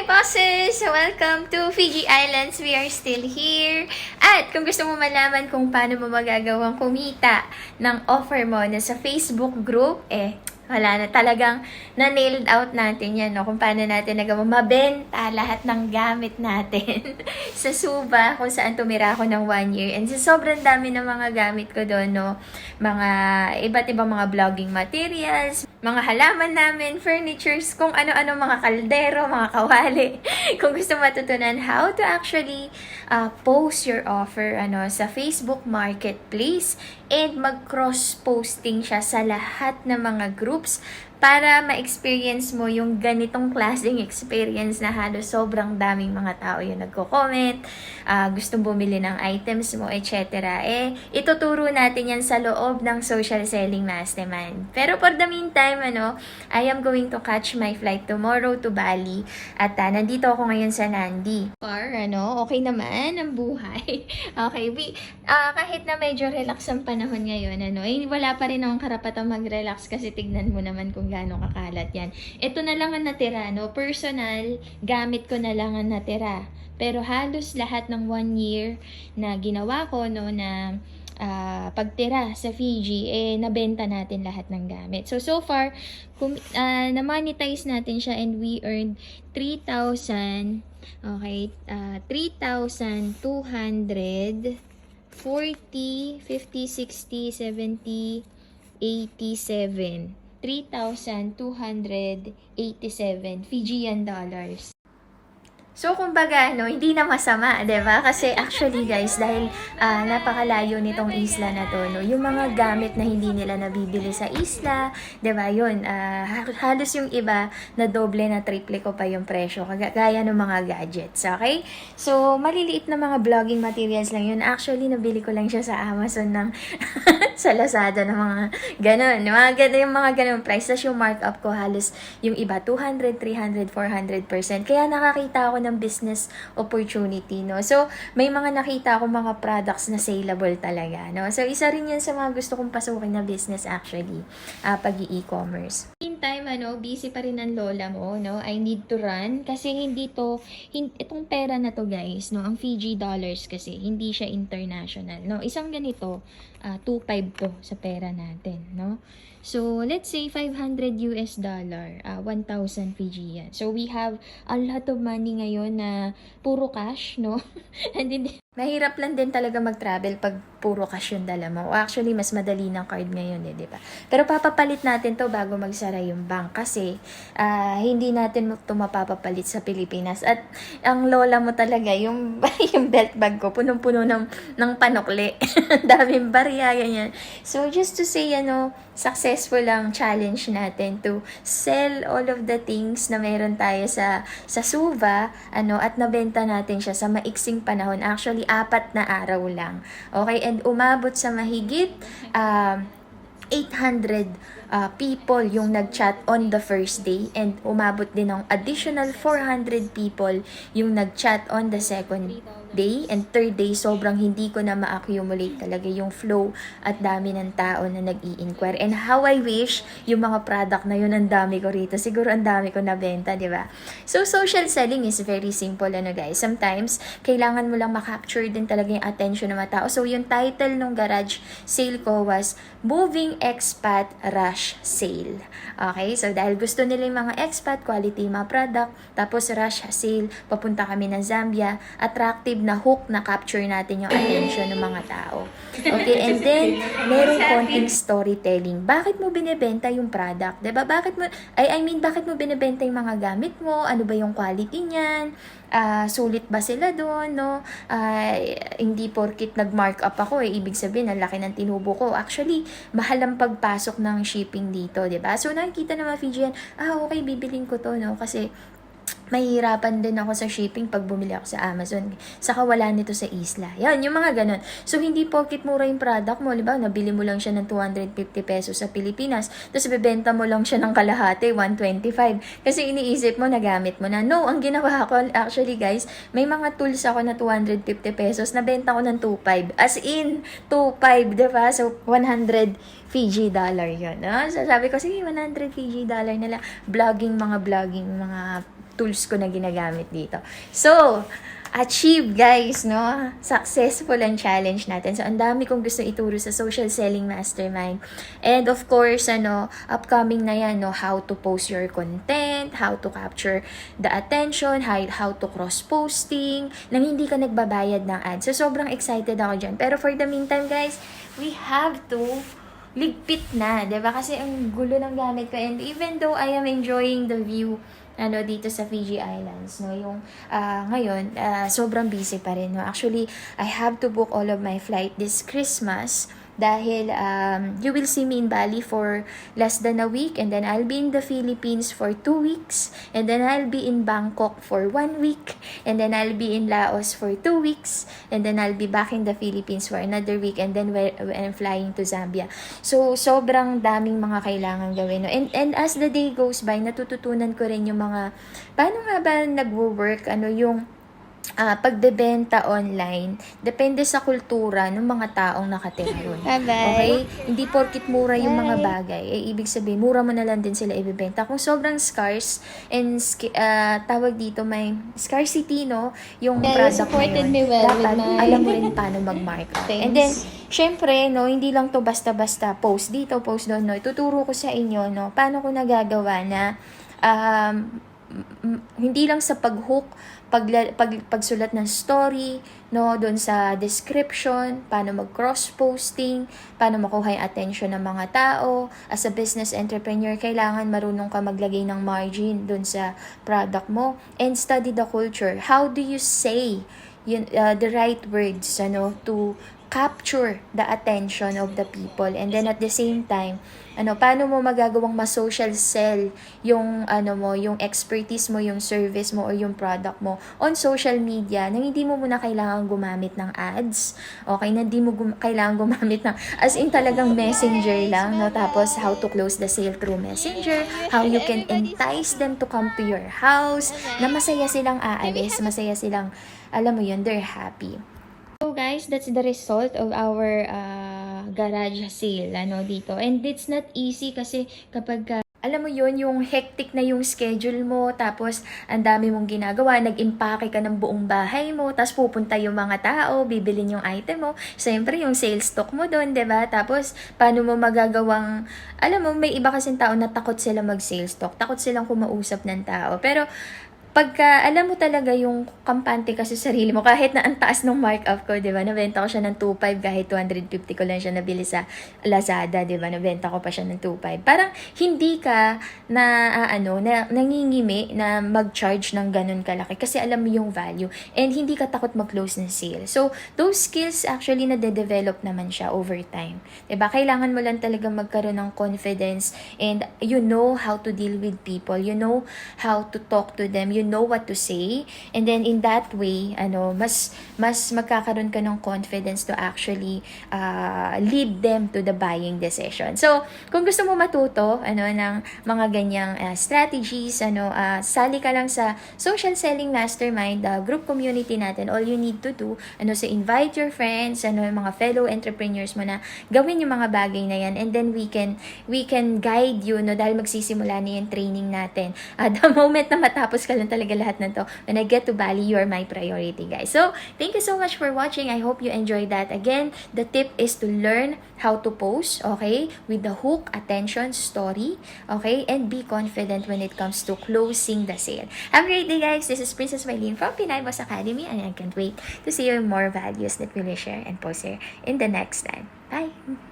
Hi bosses! Welcome to Fiji Islands. We are still here. At kung gusto mo malaman kung paano mo magagawang kumita ng offer mo na sa Facebook group, wala na, talagang na-nailed out natin yan, no? Kung paano natin nagawa mabenta lahat ng gamit natin sa Suba, kung saan tumira ako ng 1 year. And sobrang dami ng mga gamit ko doon, no? Mga iba't ibang mga vlogging materials, mga halaman namin, furnitures, kung ano-ano, mga kaldero, mga kawali. Kung gusto matutunan how to actually post your offer sa Facebook Marketplace and mag-cross-posting siya sa lahat ng mga groups para ma-experience mo yung ganitong klaseng experience na halos sobrang daming mga tao yung nagko-comment, gustong bumili ng items mo, etc. Ituturo natin yan sa loob ng Social Selling Mastermind. Pero for the meantime, I am going to catch my flight tomorrow to Bali. At nandito ako ngayon sa Nandi. Okay naman ang buhay. Okay, kahit na medyo relax ang panahon ngayon, wala pa rin akong karapatang mag-relax kasi tignan mo naman kung gaano kakalat yan. Ito na lang ang natira, personal, gamit ko na lang ang natira. Pero halos lahat ng 1 year na ginawa ko, na pagtira sa Fiji, nabenta natin lahat ng gamit. So far, na-monetize natin siya and we earned 3,000, 3,200, 40, 50, 60, 70, 87. 3,287 Fijian dollars. So, kumbaga, hindi na masama, diba? Kasi actually, guys, dahil napakalayo nitong isla na to, yung mga gamit na hindi nila nabibili sa isla, diba, yun, halos yung iba na doble na triple ko pa yung presyo, gaya ng mga gadgets, okay? So, maliliit na mga vlogging materials lang yun. Actually, nabili ko lang siya sa Amazon ng sa Lazada ng mga ganun. Yung mga ganun price. Tapos yung markup ko halos yung iba 200, 300, 400%. Kaya nakakita ako ng business opportunity, So, may mga nakita ako mga products na saleable talaga, So, isa rin yan sa mga gusto kong pasukin na business actually, pag-i-e-commerce. Meantime, busy pa rin ang lola mo, I need to run kasi itong pera na to, guys, ang Fiji dollars kasi, hindi siya international, Isang ganito, 2.5 to sa pera natin, So, let's say $500 US, 1,000 Fijian. So, we have a lot of money ngayon na puro cash, And mahirap lang din talaga mag-travel pag puro cash yung dala mo. Actually, mas madali ng card ngayon, di ba? Pero papapalit natin to bago magsara yung bank kasi hindi natin ito mapapapalit sa Pilipinas. At ang lola mo talaga, yung belt bag ko, punong-puno ng panukli. Daming barya, ganyan. So, just to say, successful ang challenge natin to sell all of the things na meron tayo sa Suva, at nabenta natin siya sa maiksing panahon. Actually, 4 na araw lang. Okay? And umabot sa mahigit 800 people yung nag-chat on the first day and umabot din ng additional 400 people yung nag-chat on the second day and third day. Sobrang hindi ko na ma-accumulate talaga yung flow at dami ng tao na nag-i-inquire. And how I wish yung mga product na yun, ang dami ko rito. Siguro ang dami ko nabenta, di ba? So, social selling is very simple, guys. Sometimes, kailangan mo lang makapture din talaga yung attention ng mga tao. So, yung title ng garage sale ko was Moving Expat Rush Sale. Okay? So, dahil gusto nila yung mga expat, quality mga product, tapos rush sale, papunta kami ng Zambia, attractive na hook na capture natin yung attention ng mga tao. Okay? And then, merong konting storytelling. Bakit mo binebenta yung product? Diba? Bakit mo binebenta yung mga gamit mo? Ano ba yung quality niyan? Sulit ba sila doon, hindi porkit nag-markup ako, ibig sabihin, ang laki ng tinubo ko. Actually, mahal ang pagpasok ng shipping dito, diba? So, nakikita ng mga Fijian, okay, bibiling ko to, kasi mahirapan din ako sa shipping pag bumili ako sa Amazon. Saka wala nito sa isla. Yan, yung mga ganun. So, hindi porkit mura yung product mo. Diba? Nabili mo lang siya ng 250 pesos sa Pilipinas. Tapos, bebenta mo lang siya ng kalahati, 125. Kasi iniisip mo, nagamit mo na. No, ang ginawa ko, actually guys, may mga tools ako na 250 pesos. Nabenta ko ng 2.5. As in, 2.5, diba? So, 100 Fiji dollar yun. So, sabi ko, sige, 100 Fiji dollar na lang. Vlogging, mga tools ko na ginagamit dito. So, achieve guys, no? Successful ang challenge natin. So, ang dami kong gusto ituro sa Social Selling Mastermind. And of course, upcoming na yan, no? How to post your content, how to capture the attention, how to cross-posting, nang hindi ka nagbabayad ng ads. So, sobrang excited ako dyan. Pero for the meantime, guys, we have to ligpit na, 'di ba? Kasi ang gulo ng gamit ko, and even though I am enjoying the view dito sa Fiji Islands, no, yung ngayon sobrang busy pa rin, no. Actually, I have to book all of my flight this Christmas dahil you will see me in Bali for less than a week, and then I'll be in the Philippines for 2 weeks, and then I'll be in Bangkok for 1 week, and then I'll be in Laos for 2 weeks, and then I'll be back in the Philippines for another week, and then I'm flying to Zambia. So, sobrang daming mga kailangan gawin, no? And as the day goes by, natututunan ko rin yung mga, paano nga ba nagwo-work, yung pagbebenta online, depende sa kultura ng mga taong nakatira doon. Okay? Hindi porkit mura yung mga bagay, ibig sabihin, mura mo na lang din sila ibebenta. Kung sobrang scarce and tawag dito, may scarcity, no, yung product na yun, dapat alam mo rin paano mag-market. And then, syempre, no, hindi lang to basta-basta post dito, post doon, no. Ituturo ko sa inyo, no, paano ko nagagawa na hindi lang sa pag-hook, pagsulat ng story, no, doon sa description, paano mag-cross-posting, paano makuha yung attention ng mga tao. As a business entrepreneur, kailangan marunong ka maglagay ng margin doon sa product mo. And study the culture. How do you say the right words, to capture the attention of the people, and then at the same time, paano mo magagawang ma-social sell yung yung expertise mo, yung service mo, or yung product mo on social media, nang hindi mo muna kailangan gumamit ng ads. Okay, na hindi mo kailangan gumamit ng, as in talagang messenger lang, no? Tapos how to close the sale through messenger, how you can entice them to come to your house, na masaya silang aalis, masaya silang, alam mo yun, they're happy. So guys, that's the result of our garage sale dito. And it's not easy kasi kapag alam mo yun, yung hectic na yung schedule mo, tapos ang dami mong ginagawa, nag-impake ka ng buong bahay mo, tapos pupunta yung mga tao, bibilin yung item mo, siyempre yung sales stock mo doon, 'di ba? Tapos paano mo magagawang, alam mo, may iba kasing tao na takot sila mag-sales stock, takot silang kumausap ng tao. Pero pagka alam mo talaga yung kampante ka sa sarili mo, kahit na ang taas ng markup ko, di ba? Nabenta ko siya ng 2.5 kahit 250 ko lang siya nabili sa Lazada, di ba? Nabenta ko pa siya ng 2.5. Parang hindi ka nangingimi na mag-charge ng ganun kalaki kasi alam mo yung value and hindi ka takot mag-close ng sale. So, those skills actually na-develop naman siya over time. Di ba? Kailangan mo lang talaga magkaroon ng confidence and you know how to deal with people. You know how to talk to them. You know what to say, and then in that way mas magkakaroon ka ng confidence to actually lead them to the buying decision. So kung gusto mo matuto ng mga ganyang strategies, sali ka lang sa Social Selling Mastermind, group community natin. All you need to do so invite your friends, yung mga fellow entrepreneurs mo na gawin yung mga bagay na yan, and then we can guide you dahil magsisimula na yung training natin. The moment na matapos ka lang talaga lahat na to, when I get to Bali, you are my priority, guys. So, thank you so much for watching. I hope you enjoyed that. Again, the tip is to learn how to post, okay, with the hook, attention, story, okay, and be confident when it comes to closing the sale. Have a great day, guys. This is Princess Mylene from Pinay Boss Academy, and I can't wait to see your more values that we will share and post here in the next time. Bye!